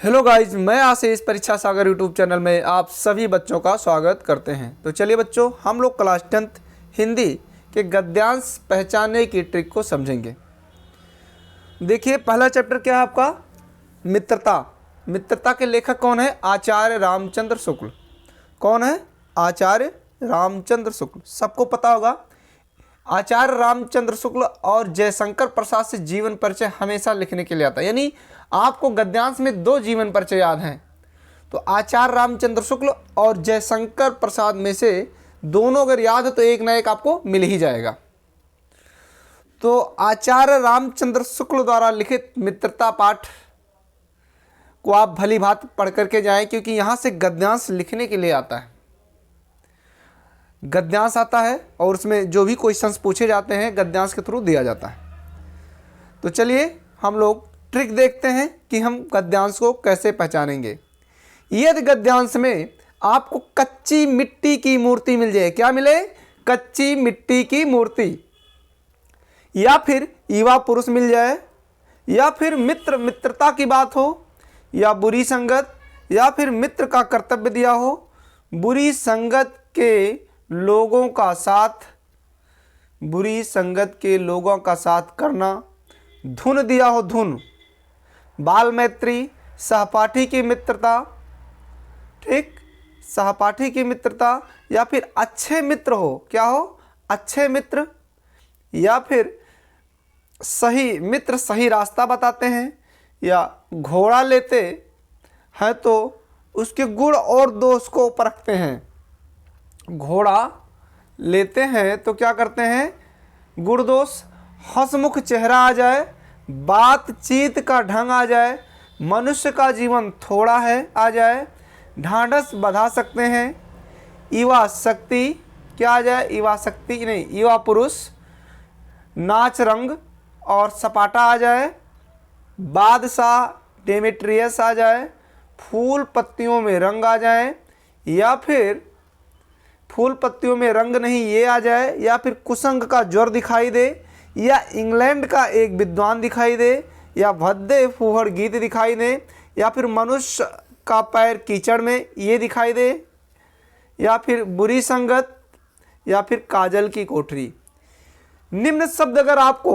Hello guys, मैं आशीष परीक्षा सागर YouTube channel में आप सभी बच्चों का स्वागत करते हैं। तो चलिए बच्चों, हम लोग क्लास 10th हिंदी के गद्यांश पहचानने की ट्रिक को समझेंगे। देखिए, पहला चैप्टर क्या है आपका? मित्रता। मित्रता के लेखक कौन है? आचार्य रामचंद्र शुक्ल। कौन है? आचार्य रामचंद्र शुक्ल, सबको पता होगा। आचार्य रामचंद्र शुक्ल और जयशंकर प्रसाद से जीवन परिचय हमेशा लिखने के लिए आता है, यानी आपको गद्यांश में दो जीवन परिचय याद हैं। तो आचार्य रामचंद्र शुक्ल और जयशंकर प्रसाद में से दोनों अगर याद है तो एक ना एक आपको मिल ही जाएगा। तो आचार्य रामचंद्र शुक्ल द्वारा लिखित मित्रता पाठ को आप भली भांति पढ़ करके जाएं, क्योंकि यहाँ से गद्यांश लिखने के लिए आता है। गद्यांश आता है और उसमें जो भी क्वेश्चंस पूछे जाते हैं गद्यांश के थ्रू दिया जाता है। तो चलिए हम लोग ट्रिक देखते हैं कि हम गद्यांश को कैसे पहचानेंगे। यदि गद्यांश में आपको कच्ची मिट्टी की मूर्ति मिल जाए, क्या मिले? कच्ची मिट्टी की मूर्ति, या फिर युवा पुरुष मिल जाए, या फिर मित्रता की बात हो, या बुरी संगत, या फिर मित्र का कर्तव्य दिया हो, बुरी संगत के लोगों का साथ, बुरी संगत के लोगों का साथ करना, धुन दिया हो, धुन, बाल मैत्री, सहपाठी की मित्रता, ठीक, सहपाठी की मित्रता, या फिर अच्छे मित्र हो, क्या हो? अच्छे मित्र, या फिर सही मित्र सही रास्ता बताते हैं, या घोड़ा लेते हैं तो उसके गुण और दोष को परखते हैं। घोड़ा लेते हैं तो क्या करते हैं? गुण दोष, हंसमुख चेहरा आ जाए, बातचीत का ढंग आ जाए, मनुष्य का जीवन थोड़ा है आ जाए, ढांढस बधा सकते हैं, युवा शक्ति क्या आ जाए? युवा शक्ति नहीं, युवा पुरुष, नाच रंग और सपाटा आ जाए, बादशाह डेमेट्रियस आ जाए, फूल पत्तियों में रंग आ जाए, या फिर फूल पत्तियों में रंग नहीं ये आ जाए, या फिर कुसंग का ज्वर दिखाई दे, या इंग्लैंड का एक विद्वान दिखाई दे, या भद्दे फूहड़ गीत दिखाई दे, या फिर मनुष्य का पैर कीचड़ में ये दिखाई दे, या फिर बुरी संगत, या फिर काजल की कोठरी। निम्न शब्द अगर आपको,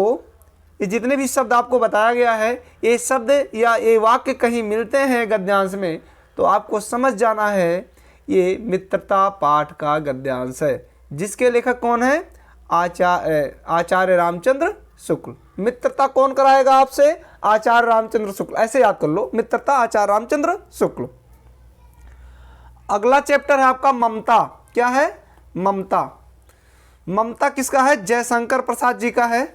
ये जितने भी शब्द आपको बताया गया है, ये शब्द या ये वाक्य कहीं मिलते हैं गद्यांश में, तो आपको समझ जाना है ये मित्रता पाठ का गद्यांश है। जिसके लेखक कौन है? आचार्य रामचंद्र शुक्ल। मित्रता कौन कराएगा आपसे? आचार्य रामचंद्र शुक्ल, ऐसे याद कर लो, मित्रता आचार्य रामचंद्र शुक्ल। अगला चैप्टर है आपका ममता। क्या है? ममता। ममता किसका है? जयशंकर प्रसाद जी का है,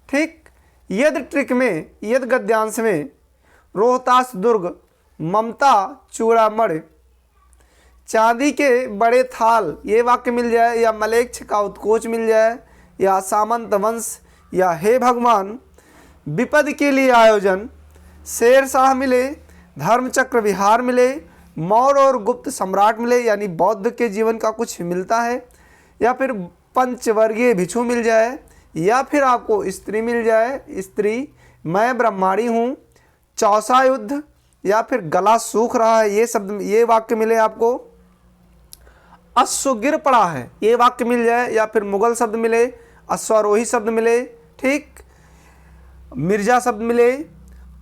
ठीक। यदि ट्रिक में, यदि गद्यांश में रोहतास दुर्ग, ममता चूड़ामणि, चांदी के बड़े थाल ये वाक्य मिल जाए, या मलेच्छ का उत्कोच मिल जाए, या सामंत वंश, या हे भगवान, विपद के लिए आयोजन, शेरशाह मिले, धर्मचक्र विहार मिले, मौर्य और गुप्त सम्राट मिले, यानी बौद्ध के जीवन का कुछ मिलता है, या फिर पंचवर्गीय भिक्षु मिल जाए, या फिर आपको स्त्री मिल जाए, स्त्री, मैं ब्रह्माणी हूँ, चौसा युद्ध, या फिर गला सूख रहा है, ये शब्द ये वाक्य मिले आपको, अश्व गिर पड़ा है ये वाक्य मिल जाए, या फिर मुगल शब्द मिले, अश्वारोही शब्द मिले, ठीक, मिर्जा शब्द मिले,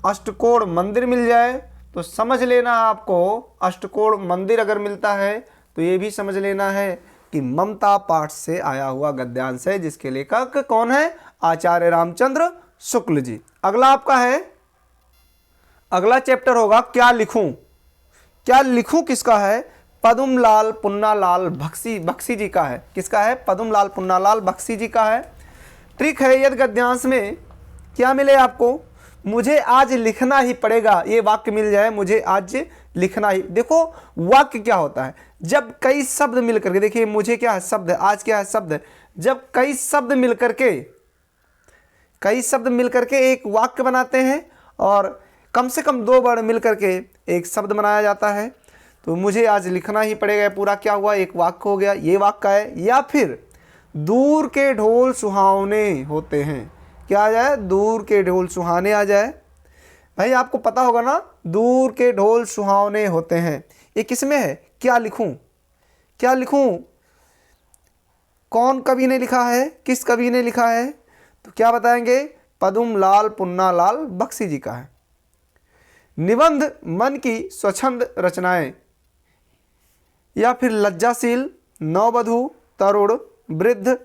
अष्टकोण मंदिर मिल जाए, तो समझ लेना आपको अष्टकोण मंदिर अगर मिलता है तो ये भी समझ लेना है कि ममता पाठ से आया हुआ गद्यांश है, जिसके लेखक कौन है? आचार्य रामचंद्र शुक्ल जी। अगला आपका है, अगला चैप्टर होगा क्या लिखूं। क्या लिखूं किसका है? पद्मलाल पुन्नालाल बख्शी जी का है। किसका है? पद्मलाल पुन्नालाल बख्शी जी का है। ट्रिक है, यदि गद्यांश में क्या मिले आपको? मुझे आज लिखना ही पड़ेगा, ये वाक्य मिल जाए, मुझे आज लिखना ही। देखो वाक्य क्या होता है? जब कई शब्द मिल करके, देखिए मुझे क्या है? शब्द है, आज क्या है? शब्द है। जब कई शब्द मिल करके एक वाक्य बनाते हैं, और कम से कम दो वर्ण मिल करके एक शब्द बनाया जाता है, तो मुझे आज लिखना ही पड़ेगा, पूरा क्या हुआ? एक वाक्य हो गया, ये वाक्य है। या फिर दूर के ढोल सुहावने होते हैं, क्या आ जाए? दूर के ढोल सुहाने आ जाए, भाई आपको पता होगा ना, दूर के ढोल सुहावने होते हैं, ये किस में है? क्या लिखूं, क्या लिखूं? कौन कवि ने लिखा है, किस कवि ने लिखा है? तो क्या बताएंगे? पदुम लाल पुन्नालाल बख्शी जी का है। निबंध मन की स्वच्छंद रचनाएं, या फिर लज्जाशील, नववधु, तरुण, वृद्ध,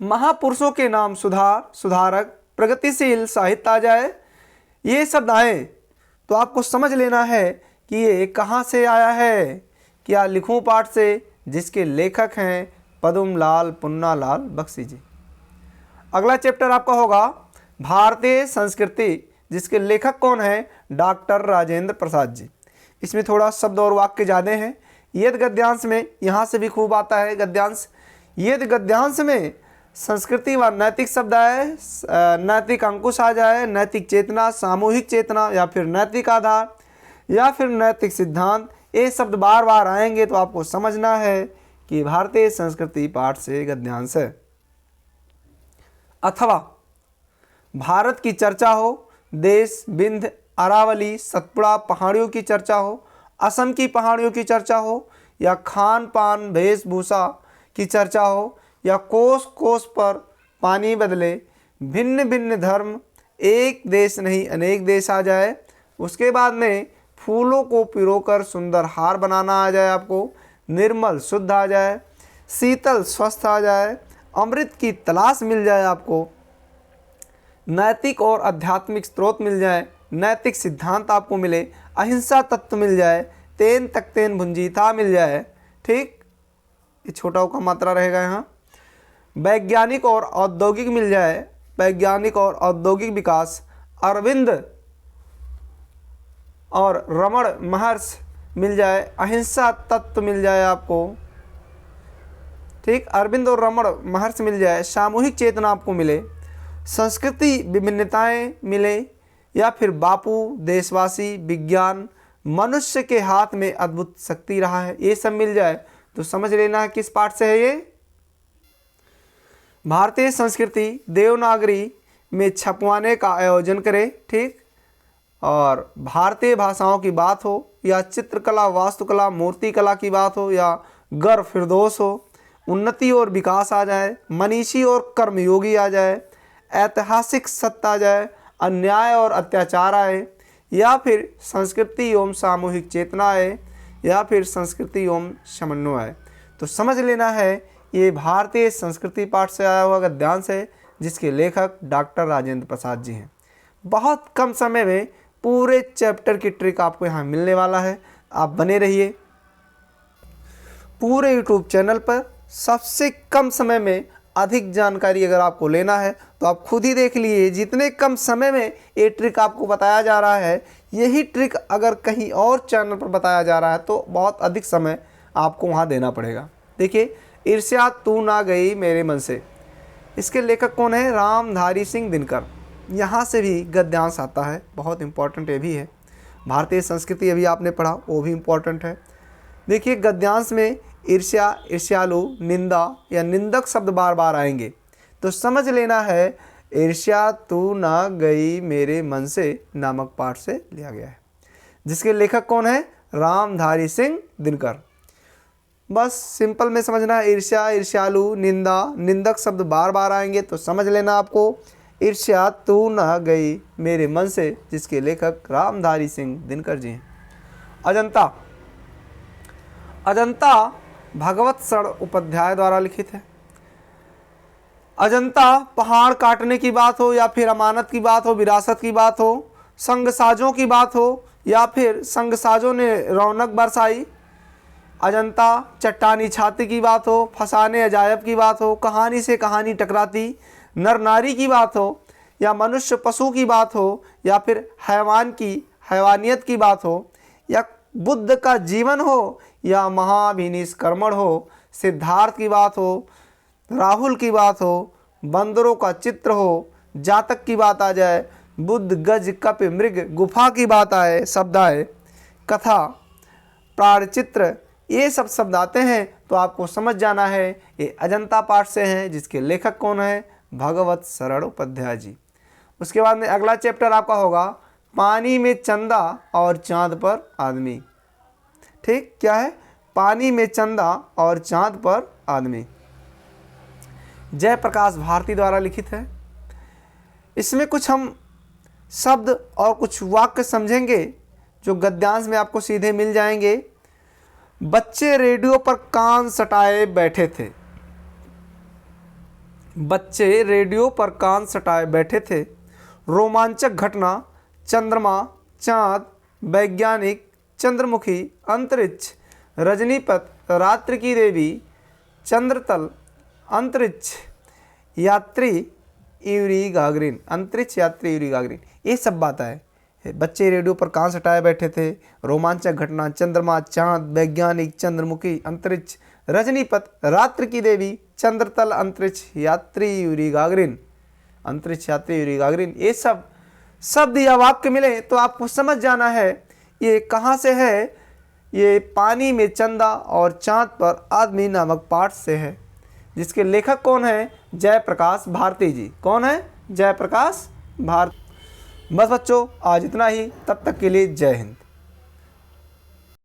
महापुरुषों के नाम, सुधार, सुधारक, प्रगतिशील साहित्य आ जाए, ये शब्द आए तो आपको समझ लेना है कि ये कहाँ से आया है। क्या लिखूं पाठ से, जिसके लेखक हैं पदुम लाल पुन्नालाल बख्शी जी। अगला चैप्टर आपका होगा भारतीय संस्कृति, जिसके लेखक कौन है? डॉक्टर राजेंद्र प्रसाद जी। इसमें थोड़ा शब्द और वाक्य ज़्यादा हैं। यदि गद्यांश में यहाँ से भी खूब आता है गद्यांश। यदि गद्यांश में संस्कृति व नैतिक शब्द आए, नैतिक अंकुश आ जाए, नैतिक चेतना, सामूहिक चेतना, या फिर नैतिक आधार, या फिर नैतिक सिद्धांत, ये शब्द बार बार आएंगे तो आपको समझना है कि भारतीय संस्कृति पाठ से गद्यांश है। अथवा भारत की चर्चा हो, देश, विंध्य, अरावली, सतपुड़ा पहाड़ियों की चर्चा हो, असम की पहाड़ियों की चर्चा हो, या खान पान वेशभूषा की चर्चा हो, या कोस कोस पर पानी बदले, भिन्न भिन्न धर्म, एक देश नहीं अनेक देश आ जाए। उसके बाद में फूलों को पिरोकर सुंदर हार बनाना आ जाए आपको, निर्मल शुद्ध आ जाए, शीतल स्वस्थ आ जाए, अमृत की तलाश मिल जाए आपको, नैतिक और आध्यात्मिक स्रोत मिल जाए, नैतिक सिद्धांत आपको मिले, अहिंसा तत्व मिल जाए, तेन तकतेन भुंजीता मिल जाए। ठीक, ये छोटा का मात्रा रहेगा यहाँ। वैज्ञानिक और औद्योगिक मिल जाए, वैज्ञानिक और औद्योगिक विकास, अरविंद और रमण महर्षि मिल जाए, अहिंसा तत्व मिल जाए आपको। ठीक, अरविंद और रमण महर्षि मिल जाए, सामूहिक चेतना आपको मिले, संस्कृति विभिन्नताएं मिले, या फिर बापू, देशवासी, विज्ञान, मनुष्य के हाथ में अद्भुत शक्ति रहा है, ये सब मिल जाए तो समझ लेना है किस पाठ से है ये। भारतीय संस्कृति देवनागरी में छपवाने का आयोजन करें। ठीक, और भारतीय भाषाओं की बात हो, या चित्रकला, वास्तुकला, मूर्तिकला की बात हो, या गर फिरदौस हो, उन्नति और विकास आ जाए, मनीषी और कर्मयोगी आ जाए, ऐतिहासिक सत्य आ जाए, अन्याय और अत्याचार आए, या फिर संस्कृति एवं सामूहिक चेतना आए, या फिर संस्कृति एवं समन्वय आए, तो समझ लेना है ये भारतीय संस्कृति पाठ से आया हुआ गद्यांश है, जिसके लेखक डॉक्टर राजेंद्र प्रसाद जी हैं। बहुत कम समय में पूरे चैप्टर की ट्रिक आपको यहाँ मिलने वाला है, आप बने रहिए। पूरे यूट्यूब चैनल पर सबसे कम समय में अधिक जानकारी अगर आपको लेना है तो आप खुद ही देख लीजिए, जितने कम समय में ये ट्रिक आपको बताया जा रहा है, यही ट्रिक अगर कहीं और चैनल पर बताया जा रहा है तो बहुत अधिक समय आपको वहाँ देना पड़ेगा। देखिए, ईर्ष्या तू ना गई मेरे मन से, इसके लेखक कौन है? रामधारी सिंह दिनकर। यहाँ से भी गद्यांश आता है, बहुत इंपॉर्टेंट ये भी है। भारतीय संस्कृति अभी आपने पढ़ा, वो भी इम्पॉर्टेंट है। देखिए, गद्यांश में ईर्ष्या, ईर्ष्यालु, निंदा या निंदक शब्द बार बार आएंगे, तो समझ लेना है ईर्ष्या तू ना गई मेरे मन से नामक पाठ से लिया गया है, जिसके लेखक कौन है? रामधारी सिंह दिनकर। बस सिंपल में समझना है, ईर्ष्या, ईर्ष्यालु, निंदा, निंदक शब्द बार बार आएंगे तो समझ लेना आपको ईर्ष्या तू ना गई मेरे मन से, जिसके लेखक रामधारी सिंह दिनकर जी हैं। अजंता, अजंता भगवत शरण उपाध्याय द्वारा लिखित है। अजंता पहाड़ काटने की बात हो, या फिर अमानत की बात हो, विरासत की बात हो, संगसाजों की बात हो, या फिर संगसाजों ने रौनक बरसाई। अजंता चट्टानी छाती की बात हो, फसाने अजायब की बात हो, कहानी से कहानी टकराती नर नारी की बात हो, या मनुष्य पशु की बात हो, या फिर हैवान की हैवानियत की बात हो, या बुद्ध का जीवन हो, या महाभिनिष् कर्मण हो, सिद्धार्थ की बात हो, राहुल की बात हो, बंदरों का चित्र हो, जातक की बात आ जाए, बुद्ध, गज, कप, मृग, गुफा की बात आए, शब्द आए, कथा, प्राणचित्र, ये सब शब्द आते हैं तो आपको समझ जाना है ये अजंता पाठ से हैं, जिसके लेखक कौन है? भगवत शरण उपाध्याय जी। उसके बाद में अगला चैप्टर आपका होगा पानी में चंदा और चांद पर आदमी। ठीक, क्या है? पानी में चंदा और चांद पर आदमी। जयप्रकाश भारती द्वारा लिखित है। इसमें कुछ हम शब्द और कुछ वाक्य समझेंगे जो गद्यांश में आपको सीधे मिल जाएंगे। बच्चे रेडियो पर कान सटाए बैठे थे। बच्चे रेडियो पर कान सटाए बैठे थे। रोमांचक घटना, चंद्रमा, चांद, वैज्ञानिक, चंद्रमुखी, अंतरिक्ष, रजनीपथ, रात्रि की देवी, चंद्रतल, अंतरिक्ष यात्री यूरी गागरिन, अंतरिक्ष यात्री यूरी गागरिन, ये सब बात है। बच्चे रेडियो पर कान सटाए बैठे थे। रोमांचक घटना, चंद्रमा, चांद, वैज्ञानिक, चंद्रमुखी, अंतरिक्ष, रजनीपथ, रात्रि की देवी, चंद्रतल, अंतरिक्ष यात्री यूरी गागरिन, अंतरिक्ष यात्री यूरी गागरिन, ये सब शब्द या वाक्य मिले तो आपको समझ जाना है ये कहाँ से है। ये पानी में चंदा और चांद पर आदमी नामक पाठ से है, जिसके लेखक कौन है? जयप्रकाश भारती जी। कौन है? जयप्रकाश भारती। बस बच्चों, आज इतना ही। तब तक के लिए जय हिंद।